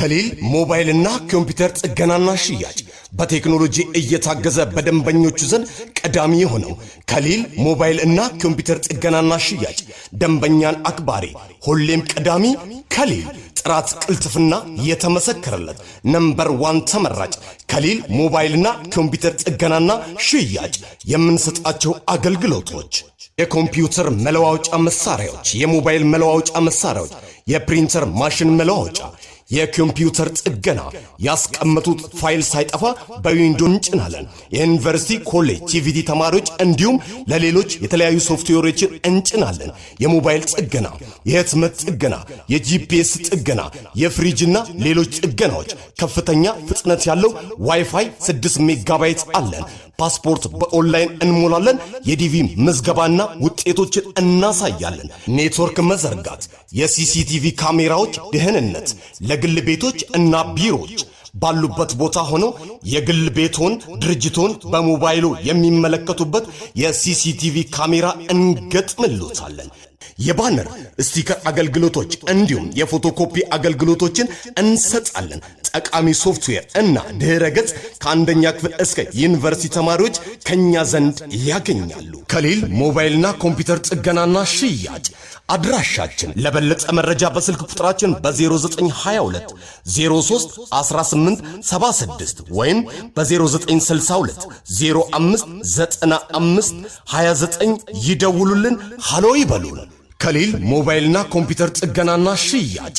ከሊል ሞባይልና ኮምፒውተር ጥገናና ሽያጭ በቴክኖሎጂ እየታገዘ በደንበኞቹ ዘንድ ቀዳሚ የሆነው ከሊል ሞባይልና ኮምፒውተር ጥገናና ሽያጭ ደንበኛን አክባሪ ሁሌም ቀዳሚ ከሊል ጥራት ቅልጥፍና የተመሰከረለት ነምበር 1 ተመራጭ ከሊል ሞባይልና ኮምፒውተር ጥገናና ሽያጭ የምንሰጣቸው አገልግሎቶች የኮምፒውተር መለዋወጫ መሳሪያዎች፣ የሞባይል መለዋወጫ መሳሪያዎች፣ የፕሪንተር ማሽን መለዋወጫ፣ የኮምፒውተር ጥገና ያስቀመጡት ፋይል ሳይጠፋ በዊንዶው እንጭናለን። የዩኒቨርሲቲ ኮሌጅ ቲቪቲ ተማሪዎች እንዲሁም ለሌሎች የተለያዩ ሶፍትዌሮችን እንጭናለን። የሞባይል ጥገና፣ የህትመት ጥገና፣ የጂፒኤስ ጥገና፣ የፍሪጅና ሌሎች ጥገናዎች ከፍተኛ ፍጥነት ያለው ዋይፋይ 6 ሜጋባይት አለን። ፓስፖርት በኦንላይን እንሞላለን። የዲቪ ምዝገባና ውጤቶችን እናሳያለን። ኔትወርክ መዘርጋት፣ የሲሲቲቪ ካሜራዎች ደህንነት ለግል ቤቶች እና ቢሮዎች ባሉበት ቦታ ሆነው የግል ቤቶን ድርጅቶን በሞባይሉ የሚመለከቱበት የሲሲቲቪ ካሜራ እንገጥምልዎታለን። የባነር ስቲከር አገልግሎቶች እንዲሁም የፎቶኮፒ አገልግሎቶችን እንሰጣለን። ጠቃሚ ሶፍትዌር እና ድህረ ገጽ ከአንደኛ ክፍል እስከ ዩኒቨርሲቲ ተማሪዎች ከኛ ዘንድ ያገኛሉ። ከሊል ሞባይልና ኮምፒውተር ጥገናና ሽያጭ አድራሻችን ለበለጠ መረጃ በስልክ ቁጥራችን በ0922 03 18 76 ወይም በ0962 05 95 29 ይደውሉልን። ሃሎ ይበሉን። ከሊል ሞባይልና ኮምፒውተር ጥገናና ሽያጭ